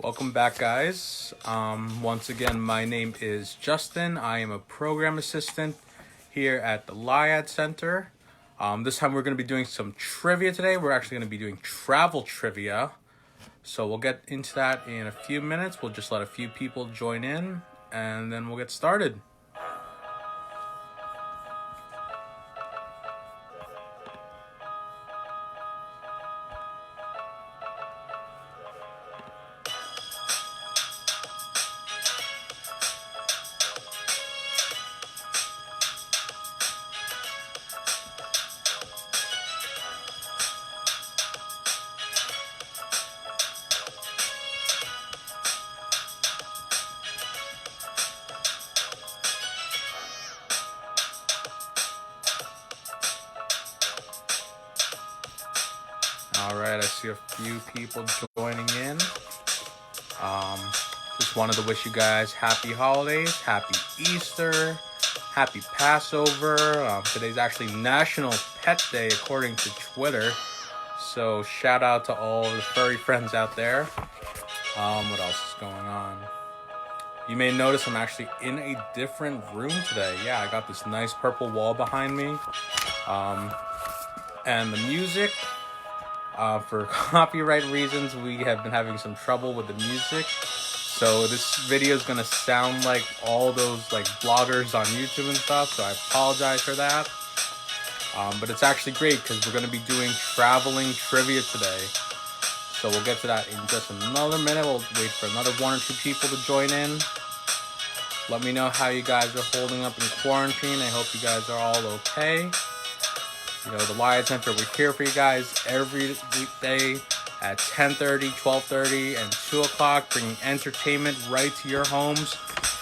Welcome back, guys. Once again, my name is Justin. I am a program assistant here at the Lyad Center. This time we're going to be doing some trivia today. We're actually going to be doing travel trivia. So we'll get into that in a few minutes. We'll just let a few people join in and then we'll get started. All right, I see a few people joining in. Just wanted to wish you guys happy holidays, happy Easter, happy Passover. Today's actually National Pet Day according to Twitter. So shout out to all the furry friends out there. What else is going on? You may notice I'm actually in a different room today. Yeah, I got this nice purple wall behind me. And the music. For copyright reasons, we have been having some trouble with the music. So this video is going to sound like all those like bloggers on YouTube and stuff. So I apologize for that. But it's actually great because we're going to be doing traveling trivia today. So we'll get to that in just another minute. We'll wait for another one or two people to join in. Let me know how you guys are holding up in quarantine. I hope you guys are all okay. You know, the Lyad Center, we're here for you guys every weekday at 10:30, 12:30, and 2 o'clock, bringing entertainment right to your homes.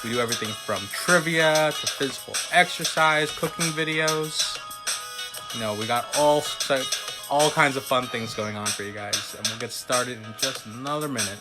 We do everything from trivia to physical exercise, cooking videos. You know, we got all kinds of fun things going on for you guys. And we'll get started in just another minute.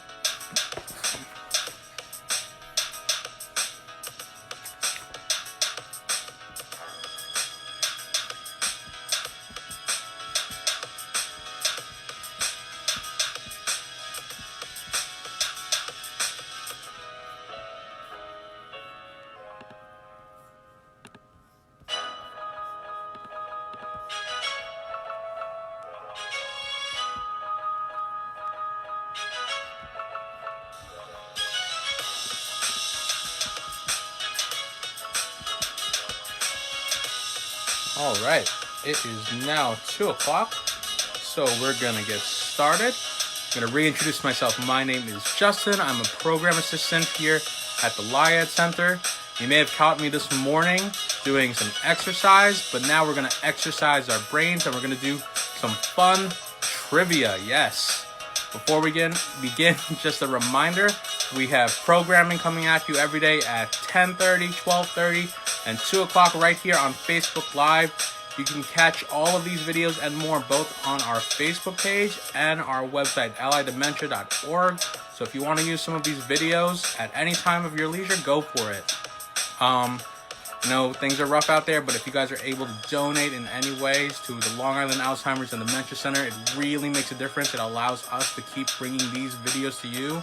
All right, it is now 2 o'clock, so we're gonna get started. I'm gonna reintroduce myself. My name is Justin. I'm a program assistant here at the Lyad Center. You may have caught me this morning doing some exercise, but now we're gonna exercise our brains and we're gonna do some fun trivia. Yes. Before we begin, just a reminder, we have programming coming at you every day at 10:30, 12:30, and 2 o'clock right here on Facebook Live. You can catch all of these videos and more both on our Facebook page and our website, allydementia.org. So if you want to use some of these videos at any time of your leisure, go for it. I know things are rough out there, but if you guys are able to donate in any ways to the Long Island Alzheimer's and Dementia Center, it really makes a difference. It allows us to keep bringing these videos to you.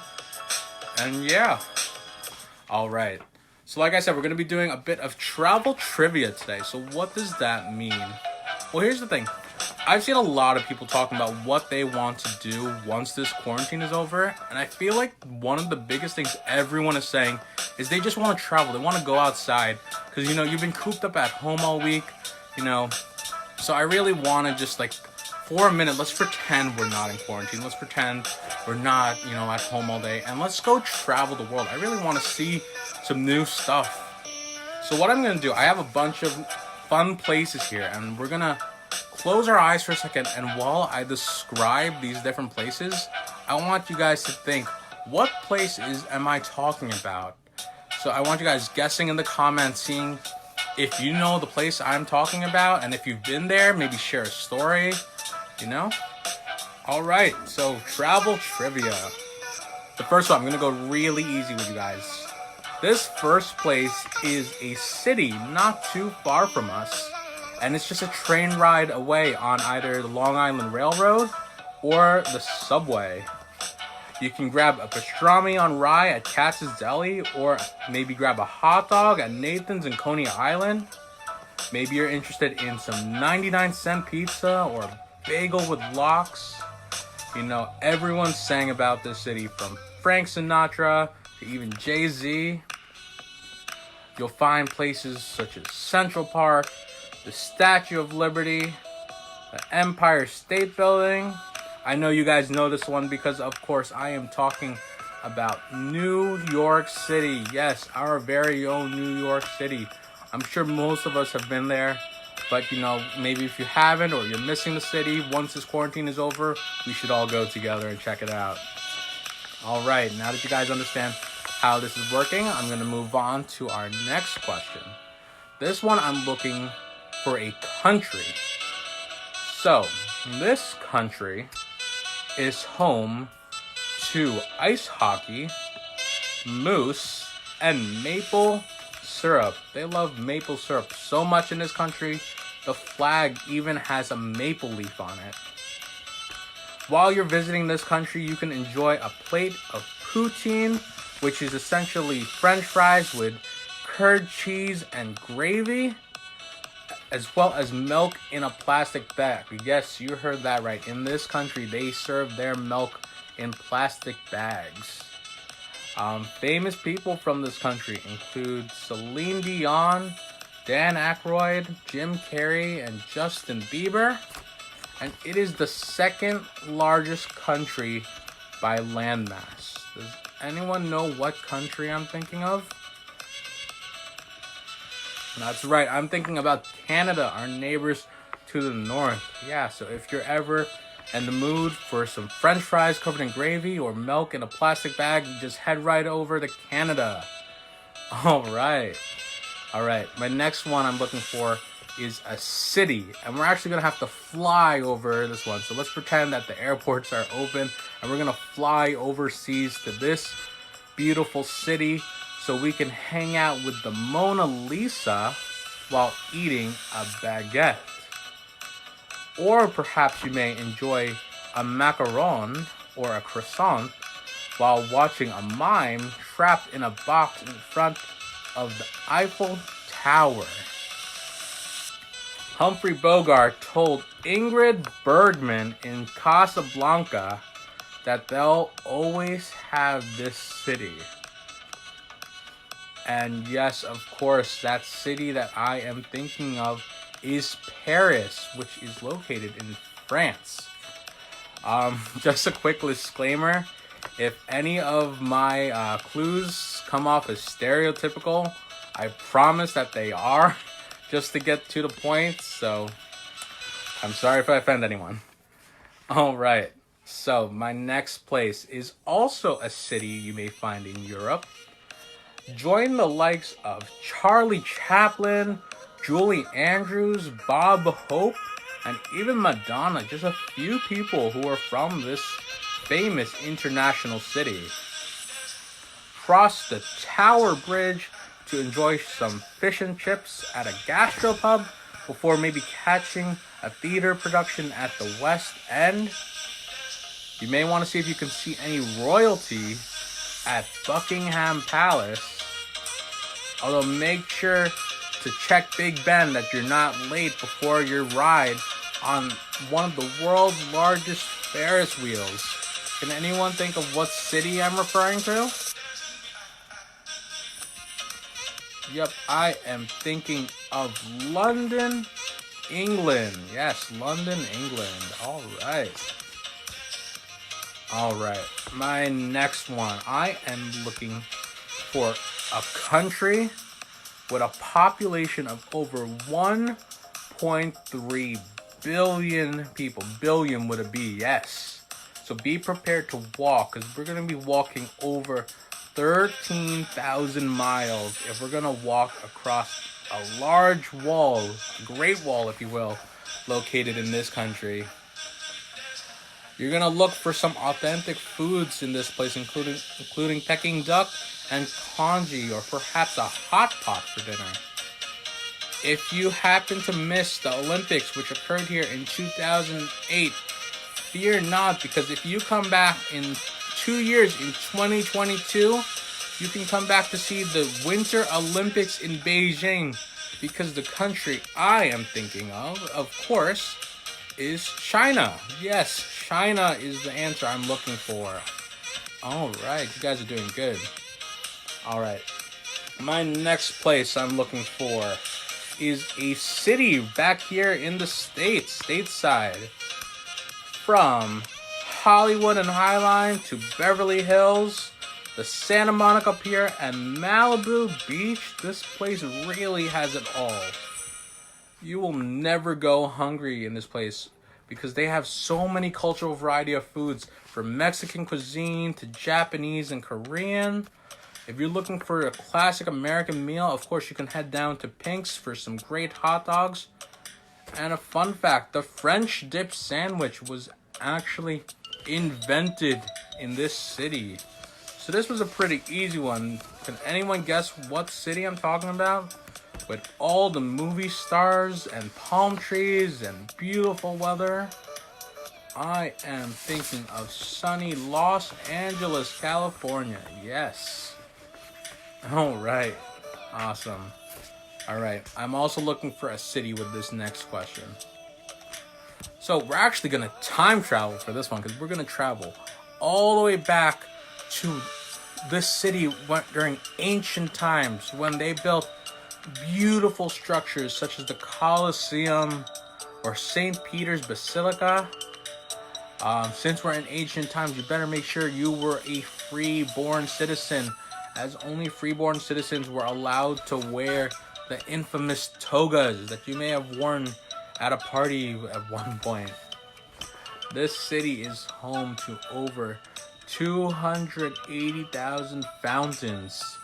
And yeah. All right. So like I said, we're going to be doing a bit of travel trivia today. So what does that mean? Well, here's the thing. I've seen a lot of people talking about what they want to do once this quarantine is over. And I feel like one of the biggest things everyone is saying is they just want to travel. They want to go outside. Because, you know, you've been cooped up at home all week, you know. So I really want to just, like, for a minute, let's pretend we're not in quarantine. Let's pretend we're not, you know, at home all day. And let's go travel the world. I really want to see some new stuff. So what I'm going to do, I have a bunch of fun places here. And we're going to close our eyes for a second. And while I describe these different places, I want you guys to think, what places am I talking about? So I want you guys guessing in the comments, seeing if you know the place I'm talking about. And if you've been there, maybe share a story. You know? All right, so travel trivia. The first one, I'm gonna go really easy with you guys. This first place is a city not too far from us, and it's just a train ride away on either the Long Island Railroad or the subway. You can grab a pastrami on rye at Katz's Deli, or maybe grab a hot dog at Nathan's in Coney Island. Maybe you're interested in some 99-cent pizza or a bagel with lox. You know, everyone sang about this city, from Frank Sinatra to even Jay-Z. You'll find places such as Central Park, the Statue of Liberty, the Empire State Building. I know you guys know this one because, of course, I am talking about New York City. Yes, our very own New York City. I'm sure most of us have been there, but, you know, maybe if you haven't or you're missing the city, once this quarantine is over, we should all go together and check it out. All right, now that you guys understand how this is working, I'm going to move on to our next question. This one, I'm looking for a country. So, this country is home to ice hockey, moose, and maple syrup. They love maple syrup so much in this country, the flag even has a maple leaf on it. While you're visiting this country, you can enjoy a plate of poutine, which is essentially French fries with curd cheese and gravy, as well as milk in a plastic bag. Yes, you heard that right. In this country, they serve their milk in plastic bags. Famous people from this country include Celine Dion, Dan Aykroyd, Jim Carrey, and Justin Bieber. And it is the second largest country by landmass. Does anyone know what country I'm thinking of? That's right, I'm thinking about Canada, our neighbors to the north. Yeah, so if you're ever in the mood for some French fries covered in gravy or milk in a plastic bag, you just head right over to Canada. All right, my next one I'm looking for is a city, and we're actually gonna have to fly over this one. So let's pretend that the airports are open and we're gonna fly overseas to this beautiful city so we can hang out with the Mona Lisa while eating a baguette. Or perhaps you may enjoy a macaron or a croissant while watching a mime trapped in a box in front of the Eiffel Tower. Humphrey Bogart told Ingrid Bergman in Casablanca that they'll always have this city. And yes, of course, that city that I am thinking of is Paris, which is located in France. Just a quick disclaimer, if any of my clues come off as stereotypical, I promise that they are, just to get to the point, so I'm sorry if I offend anyone. Alright, so my next place is also a city you may find in Europe. Join the likes of Charlie Chaplin, Julie Andrews, Bob Hope, and even Madonna, just a few people who are from this famous international city. Cross the Tower Bridge to enjoy some fish and chips at a gastropub before maybe catching a theater production at the West End. You may want to see if you can see any royalty at Buckingham Palace. Although make sure to check Big Ben that you're not late before your ride on one of the world's largest Ferris wheels. Can anyone think of what city I'm referring to? Yep, I am thinking of London, England. Yes, London, England. All right. My next one. I am looking for a country with a population of over 1.3 billion people. Billion would it be? Yes. So be prepared to walk, because we're going to be walking over 13,000 miles if we're going to walk across a large wall, a great wall, if you will, located in this country. You're going to look for some authentic foods in this place, including Peking duck and congee, or perhaps a hot pot for dinner. If you happen to miss the Olympics, which occurred here in 2008, fear not, because if you come back in 2 years, in 2022, you can come back to see the Winter Olympics in Beijing, because the country I am thinking of course, is China. Yes, China is the answer I'm looking for. Alright, you guys are doing good. Alright, my next place I'm looking for is a city back here in the States, stateside. From Hollywood and Highline to Beverly Hills, the Santa Monica Pier, and Malibu Beach. This place really has it all. You will never go hungry in this place because they have so many cultural variety of foods, from Mexican cuisine to Japanese and Korean. If you're looking for a classic American meal, of course you can head down to Pink's for some great hot dogs. And a fun fact, the French dip sandwich was actually invented in this city. So this was a pretty easy one. Can anyone guess what city I'm talking about? With all the movie stars and palm trees and beautiful weather, I am thinking of sunny Los Angeles, California. Yes. Alright. Awesome. Alright, I'm also looking for a city with this next question. So we're actually going to time travel for this one, because we're going to travel all the way back to this city during ancient times, when they built beautiful structures such as the Colosseum or St. Peter's Basilica. Since we're in ancient times, you better make sure you were a free-born citizen, as only free-born citizens were allowed to wear the infamous togas that you may have worn at a party at one point. This city is home to over 280,000 fountains,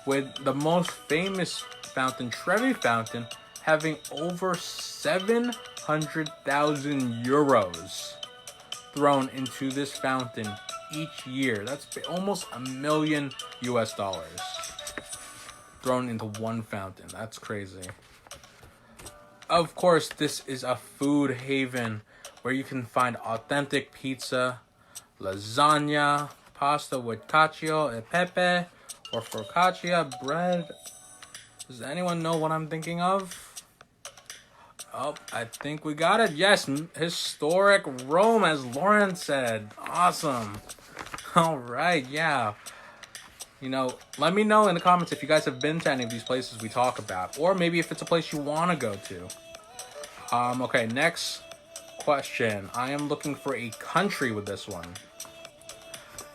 with the most famous fountain, Trevi Fountain, having over 700,000 euros thrown into this fountain each year. That's almost $1 million thrown into one fountain. That's crazy. Of course, this is a food haven where you can find authentic pizza, lasagna, pasta with cacio e pepe, or focaccia bread. Does anyone know what I'm thinking of? Oh, I think we got it. Yes, historic Rome, as Lauren said. Awesome. All right, yeah. You know, let me know in the comments if you guys have been to any of these places we talk about, or maybe if it's a place you want to go to. Okay, next question. I am looking for a country with this one.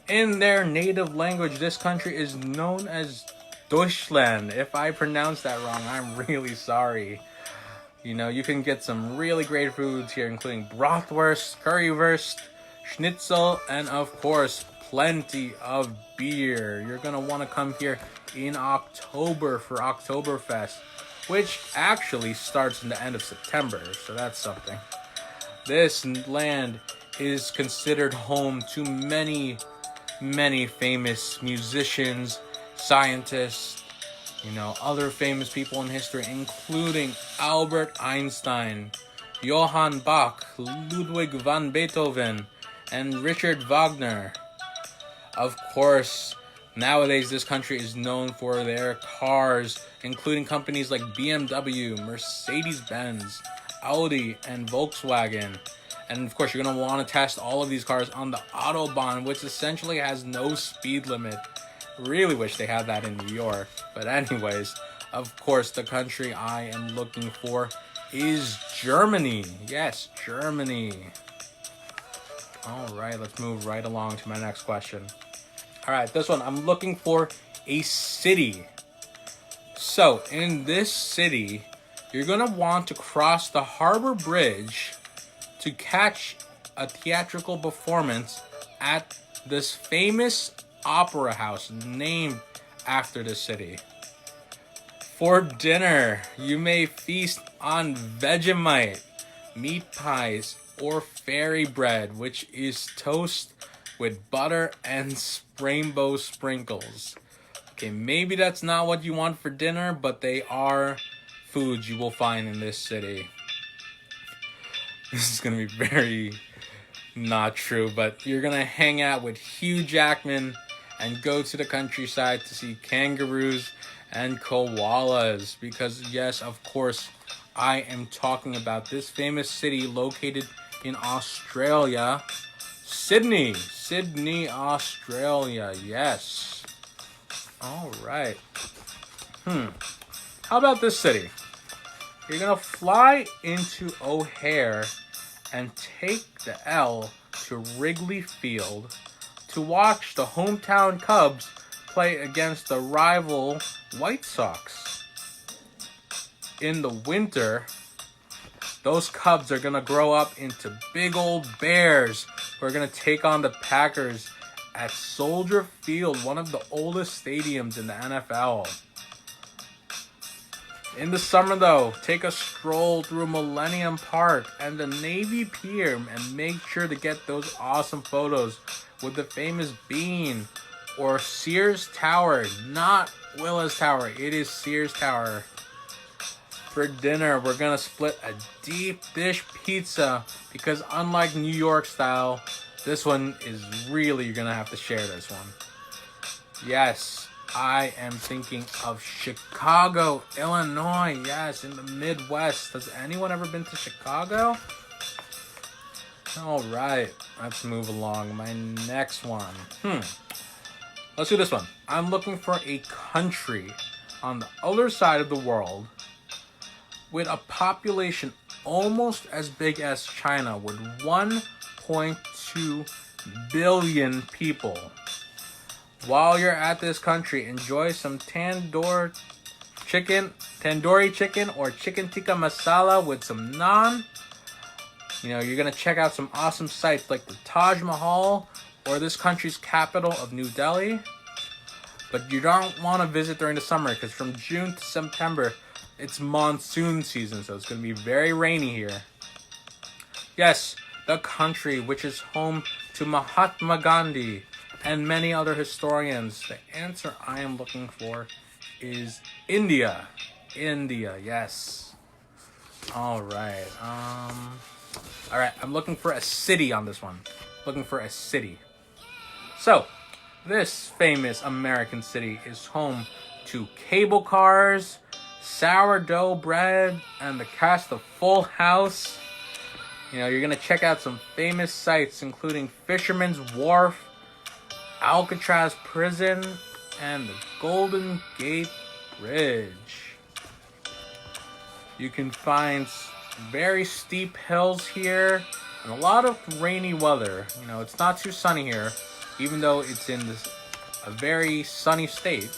In their native language, this country is known as Deutschland. If I pronounce that wrong, I'm really sorry. You know, you can get some really great foods here, including bratwurst, currywurst, schnitzel, and of course, plenty of beer. You're gonna want to come here in October for Oktoberfest, which actually starts in the end of September, so that's something. This land is considered home to many famous musicians, scientists, you know, other famous people in history, including Albert Einstein, Johann Bach, Ludwig van Beethoven, and Richard Wagner. Of course, nowadays this country is known for their cars, including companies like BMW, Mercedes-Benz, Audi, and Volkswagen. And of course, you're going to want to test all of these cars on the Autobahn, which essentially has no speed limit. Really wish they had that in New York. But anyways, of course, the country I am looking for is Germany. Yes, Germany. All right, let's move right along to my next question. All right, this one, I'm looking for a city. So, in this city, you're going to want to cross the Harbor Bridge to catch a theatrical performance at this famous opera house named after the city. For dinner, you may feast on Vegemite, meat pies, or fairy bread, which is toast with butter and rainbow sprinkles. Okay, maybe that's not what you want for dinner, but they are foods you will find in this city. This is going to be very Not true, but you're gonna hang out with Hugh Jackman and go to the countryside to see kangaroos and koalas. Because, yes, of course, I am talking about this famous city located in Australia, Sydney. Sydney, Australia, yes. All right. How about this city? You're gonna fly into O'Hare and take the L to Wrigley Field to watch the hometown Cubs play against the rival White Sox. In the winter, those Cubs are going to grow up into big old bears who are going to take on the Packers at Soldier Field, one of the oldest stadiums in the NFL. In the summer, though, take a stroll through Millennium Park and the Navy Pier and make sure to get those awesome photos with the famous Bean or Sears Tower. Not Willis Tower, it is Sears Tower. For dinner, we're going to split a deep dish pizza because unlike New York style, this one is really, you're going to have to share this one. Yes. I am thinking of Chicago, Illinois. Yes, in the Midwest. Has anyone ever been to Chicago? All right, let's move along. My next one. Let's do this one. I'm looking for a country on the other side of the world with a population almost as big as China with 1.2 billion people. While you're at this country, enjoy some tandoori chicken or chicken tikka masala with some naan. You know, you're going to check out some awesome sites like the Taj Mahal or this country's capital of New Delhi. But you don't want to visit during the summer because from June to September, it's monsoon season, so it's going to be very rainy here. Yes, the country which is home to Mahatma Gandhi and many other historians. The answer I am looking for is India. India, yes. All right. I'm looking for a city on this one. Looking for a city. So, this famous American city is home to cable cars, sourdough bread, and the cast of Full House. You know, you're going to check out some famous sites including Fisherman's Wharf, Alcatraz Prison, and the Golden Gate Bridge. You can find very steep hills here and a lot of rainy weather. You know, it's not too sunny here, even though it's in a very sunny state.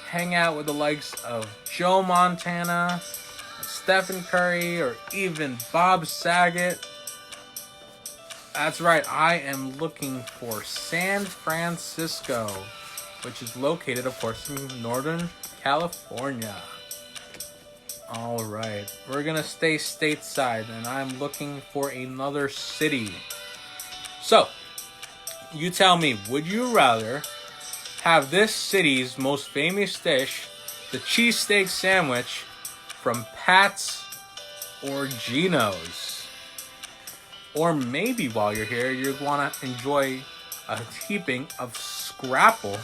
Hang out with the likes of Joe Montana, Stephen Curry, or even Bob Saget. That's right, I am looking for San Francisco, which is located, of course, in Northern California. All right, we're going to stay stateside, and I'm looking for another city. So, you tell me, would you rather have this city's most famous dish, the cheesesteak sandwich, from Pat's or Geno's? Or maybe while you're here, you want to enjoy a heaping of scrapple,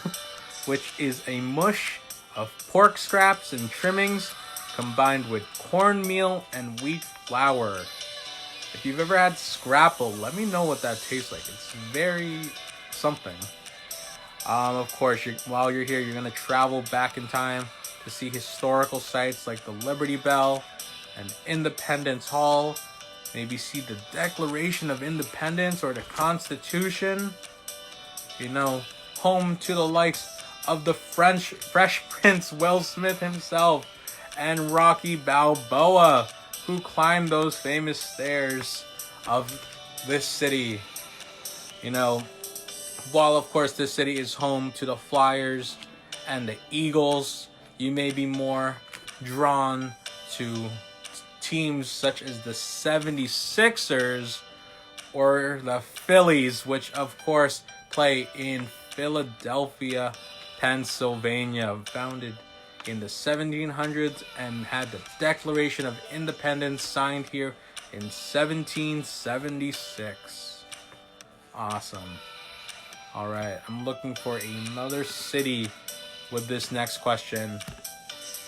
which is a mush of pork scraps and trimmings combined with cornmeal and wheat flour. If you've ever had scrapple, let me know what that tastes like. It's very something. Of course, while you're here, you're going to travel back in time to see historical sites like the Liberty Bell and Independence Hall. Maybe see the Declaration of Independence or the Constitution. You know, home to the likes of the Fresh Prince Will Smith himself and Rocky Balboa, who climbed those famous stairs of this city. You know, while of course this city is home to the Flyers and the Eagles, you may be more drawn to teams such as the 76ers or the Phillies, which of course play in Philadelphia, Pennsylvania, founded in the 1700s and had the Declaration of Independence signed here in 1776. Awesome. All right, I'm looking for another city with this next question.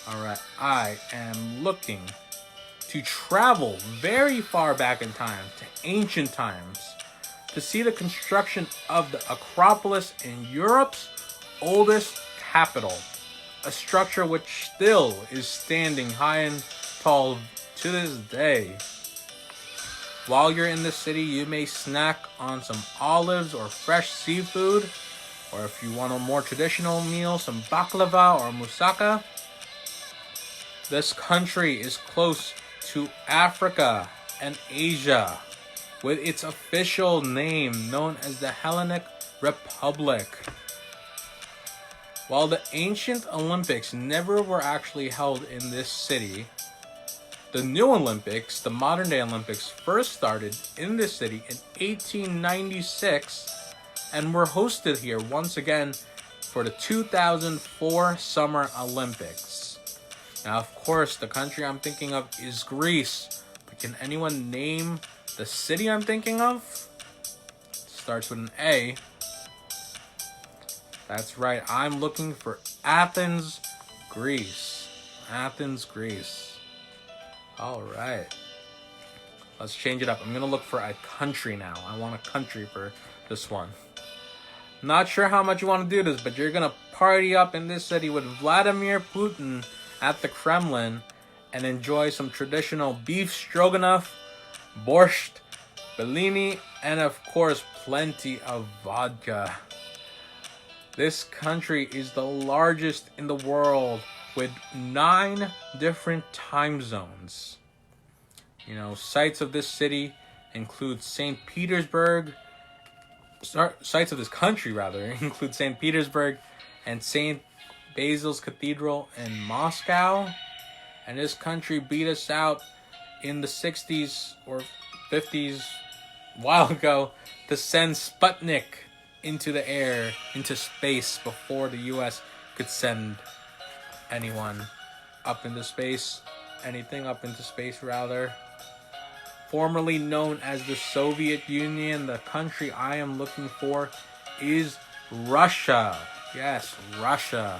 All right, I am looking to travel very far back in time, to ancient times, to see the construction of the Acropolis in Europe's oldest capital, a structure which still is standing high and tall to this day. While you're in the city, you may snack on some olives or fresh seafood, or if you want a more traditional meal, some baklava or moussaka. This country is close to Africa and Asia, with its official name known as the Hellenic Republic. While the ancient Olympics never were actually held in this city, the new Olympics, the modern day Olympics, first started in this city in 1896 and were hosted here once again for the 2004 Summer Olympics. Now, of course, the country I'm thinking of is Greece, but can anyone name the city I'm thinking of? Starts with an A. That's right, I'm looking for Athens, Greece. Athens, Greece. All right. Let's change it up. I'm going to look for a country now. I want a country for this one. Not sure how much you want to do this, but you're going to party up in this city with Vladimir Putin at the Kremlin and enjoy some traditional beef stroganoff, borscht, bellini, and of course, plenty of vodka. This country is the largest in the world, with 9 different time zones. You know, sites of this city include St. Petersburg. Sites of this country, rather, include St. Petersburg and St. Basil's Cathedral in Moscow. And this country beat us out in the 60s or 50s, a while ago, to send Sputnik into the air, into space, before the U.S. could send anyone up into space. Anything up into space, rather. Formerly known as the Soviet Union, the country I am looking for is Russia. Yes, Russia.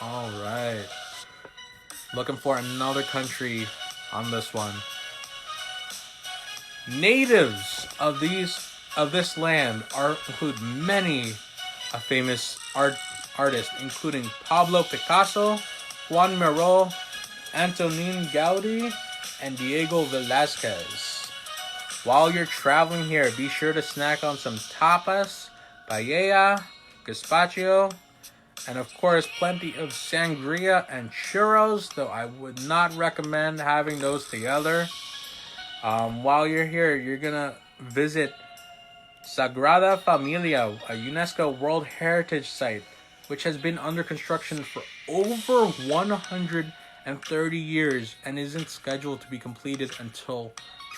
All right. Looking for another country on this one. Natives of this land include many famous artists, including Pablo Picasso, Juan Miró, Antonin Gaudí, and Diego Velázquez. While you're traveling here, be sure to snack on some tapas, paella, gazpacho, and of course plenty of sangria and churros, though I would not recommend having those together. While you're here, you're gonna visit Sagrada Familia, a UNESCO World Heritage Site, which has been under construction for over 130 years and isn't scheduled to be completed until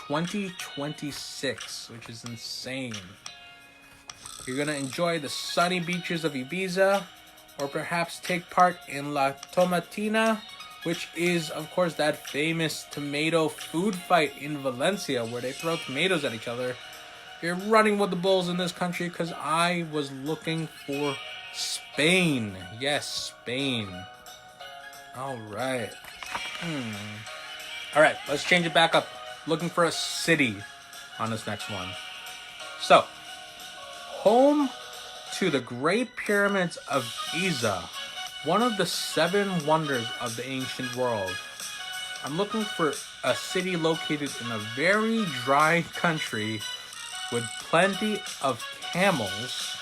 2026, which is insane. You're going to enjoy the sunny beaches of Ibiza, or perhaps take part in La Tomatina, which is, of course, that famous tomato food fight in Valencia where they throw tomatoes at each other. You're running with the bulls in this country because I was looking for Spain. Yes, Spain. All right. All right, let's change it back up. Looking for a city on this next one. So, home to the Great Pyramids of Giza, one of the 7 wonders of the ancient world. I'm looking for a city located in a very dry country with plenty of camels.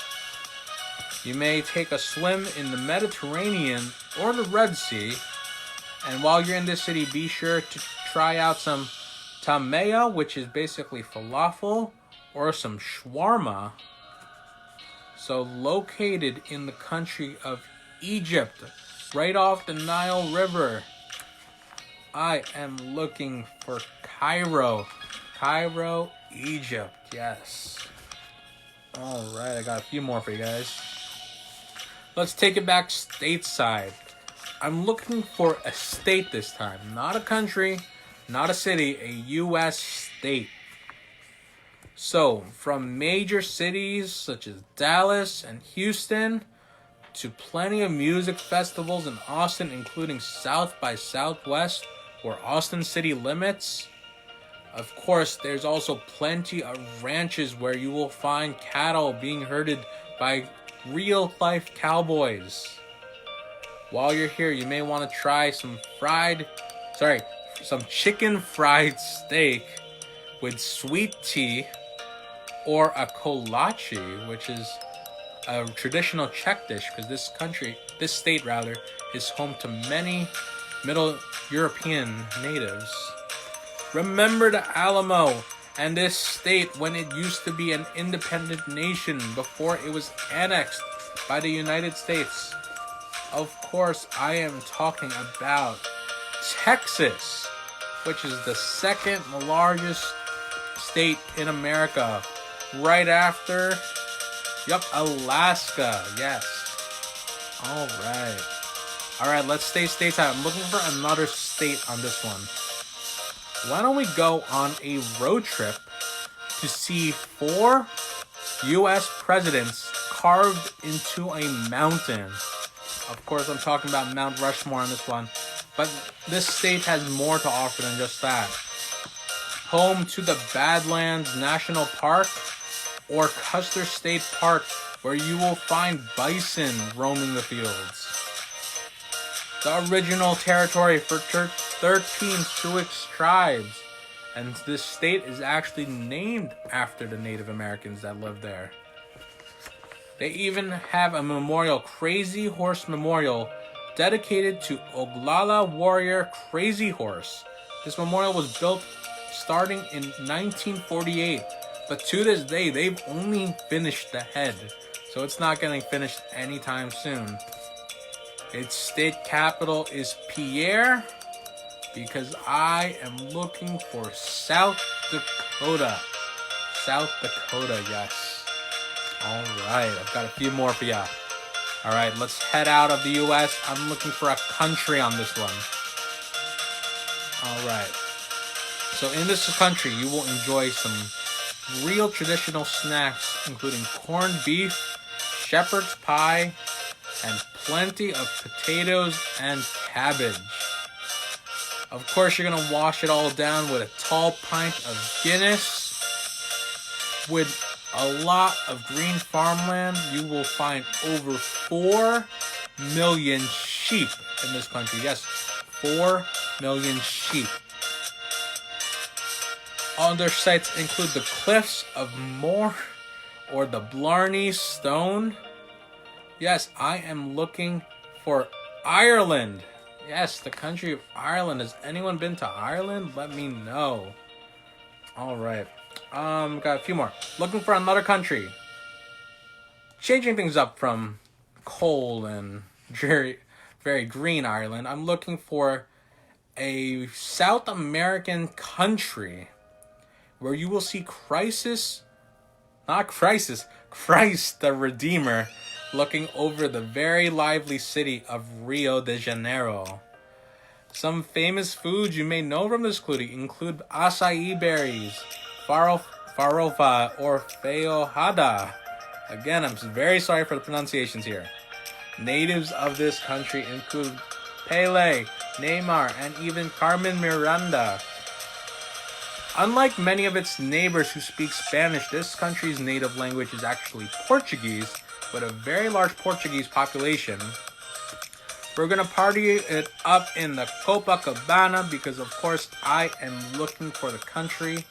You may take a swim in the Mediterranean or the Red Sea. And while you're in this city, be sure to try out some tameya, which is basically falafel, or some shawarma. So located in the country of Egypt, right off the Nile River, I am looking for Cairo. Cairo, Egypt, yes. All right, I got a few more for you guys. Let's take it back stateside. I'm looking for a state this time, not a country, not a city, a U.S. state. So, from major cities such as Dallas and Houston to plenty of music festivals in Austin, including South by Southwest or Austin City Limits. Of course, there's also plenty of ranches where you will find cattle being herded by real-life cowboys. While you're here, you may want to try some chicken fried steak with sweet tea, or a kolache, which is a traditional Czech dish, because this state is home to many Middle European natives. Remember the Alamo and this state when it used to be an independent nation before it was annexed by the United States. Of course, I am talking about Texas, which is the second largest state in America, right after, Alaska. Yes. All right, let's stay stateside. I'm looking for another state on this one. Why don't we go on a road trip to see 4 U.S. presidents carved into a mountain? Of course, I'm talking about Mount Rushmore on this one, but this state has more to offer than just that. Home to the Badlands National Park or Custer State Park, where you will find bison roaming the fields. The original territory for 13 Sioux tribes, and this state is actually named after the Native Americans that lived there. They even have a memorial, Crazy Horse Memorial, dedicated to Oglala warrior Crazy Horse. This memorial was built starting in 1948, but to this day, they've only finished the head, so it's not getting finished anytime soon. Its state capital is Pierre, because I am looking for South Dakota. South Dakota, yes. Alright, I've got a few more for ya. Alright, let's head out of the US. I'm looking for a country on this one. Alright. So in this country, you will enjoy some real traditional snacks, including corned beef, shepherd's pie, and plenty of potatoes and cabbage. Of course, you're going to wash it all down with a tall pint of Guinness. With a lot of green farmland, you will find over 4 million sheep in this country. Yes, 4 million sheep. Other sites include the Cliffs of Moher or the Blarney Stone. Yes, I am looking for Ireland. Yes, the country of Ireland. Has anyone been to Ireland? Let me know. Alright. Got a few more. Looking for another country. Changing things up from cold and very, very green Ireland, I'm looking for a South American country where you will see Christ the Redeemer looking over the very lively city of Rio de Janeiro. Some famous foods you may know from this country include acai berries, farofa or feijoada. Again, I'm very sorry for the pronunciations here. Natives of this country include Pele, Neymar, and even Carmen Miranda. Unlike many of its neighbors who speak Spanish, this country's native language is actually Portuguese, with a very large Portuguese population. We're going to party it up in the Copacabana because, of course, I am looking for the country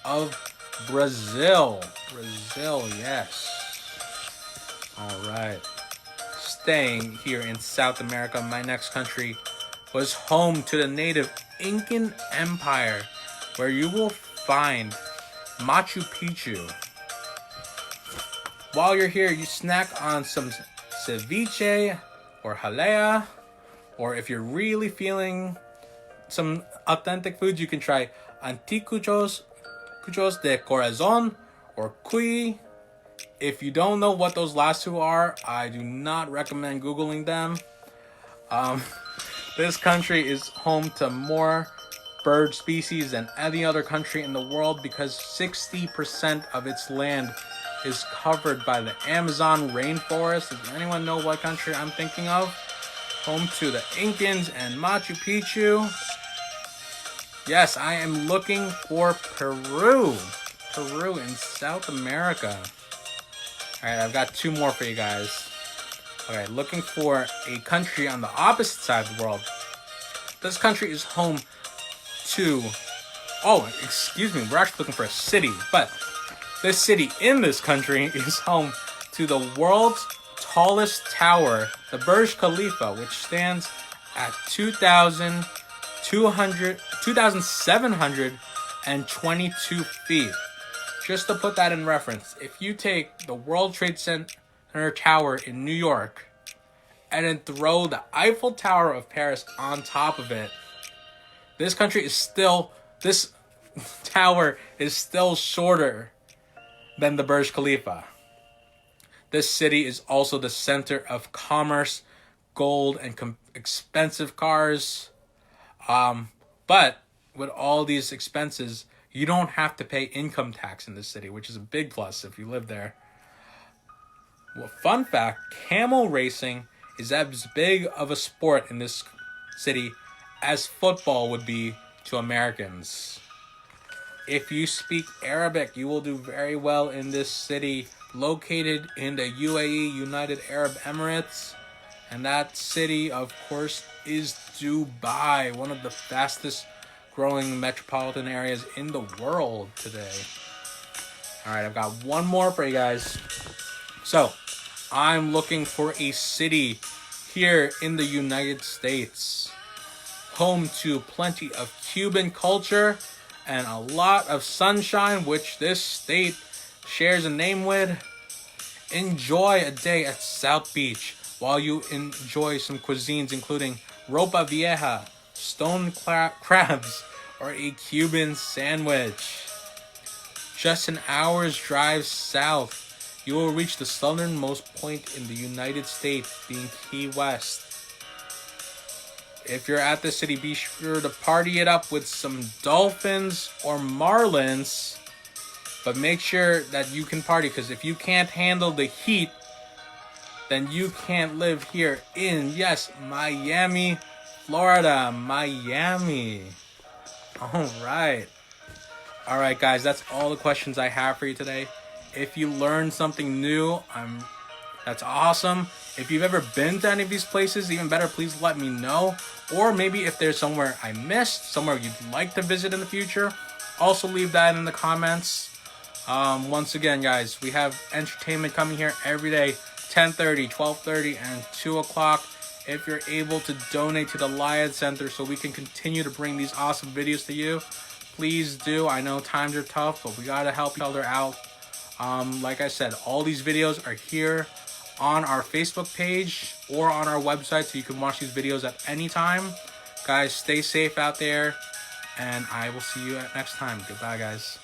of Brazil. Brazil, yes. Alright. Staying here in South America, my next country was home to the native Incan Empire, where you will find Machu Picchu. While you're here, you snack on some ceviche or jalea, or if you're really feeling some authentic foods, you can try anticuchos de corazon or cuy. If you don't know what those last two are, I do not recommend Googling them. This country is home to more bird species than any other country in the world because 60% of its land is covered by the Amazon rainforest. Does anyone know what country I'm thinking of? Home to the Incans and Machu Picchu. Yes, I am looking for Peru. Peru in South America. Alright, I've got 2 more for you guys. Okay, looking for a country on the opposite side of the world. This country is home to... Oh, excuse me, we're actually looking for a city. But this city in this country is home to the world's tallest tower, the Burj Khalifa, which stands at 2,722 feet. Just to put that in reference, if you take the World Trade Center Tower in New York and then throw the Eiffel Tower of Paris on top of it, this tower is still shorter than the Burj Khalifa. This city is also the center of commerce, gold, and expensive cars. But with all these expenses, you don't have to pay income tax in this city, which is a big plus if you live there. Well, fun fact, camel racing is as big of a sport in this city as football would be to Americans. If you speak Arabic, you will do very well in this city, located in the UAE, United Arab Emirates. And that city, of course, is Dubai, one of the fastest growing metropolitan areas in the world today. Alright, I've got 1 more for you guys. So, I'm looking for a city here in the United States, home to plenty of Cuban culture and a lot of sunshine, which this state shares a name with. Enjoy a day at South Beach while you enjoy some cuisines including ropa vieja, stone crabs, or a Cuban sandwich. Just an hour's drive south, you will reach the southernmost point in the United States, being Key West. If you're at the city, be sure to party it up with some dolphins or marlins. But make sure that you can party, because if you can't handle the heat, then you can't live here in, yes, Miami, Florida. Miami. Alright, guys, that's all the questions I have for you today. If you learned something new, that's awesome. If you've ever been to any of these places, even better, please let me know. Or maybe if there's somewhere I missed, somewhere you'd like to visit in the future, also leave that in the comments. Once again, guys, we have entertainment coming here every day, 10:30, 12:30, and 2 o'clock. If you're able to donate to the Layad Center so we can continue to bring these awesome videos to you, please do. I know times are tough, but we gotta help each other out. Like I said, all these videos are here on our Facebook page or on our website, so you can watch these videos at any time. Guys, stay safe out there, and I will see you next time. Goodbye, guys.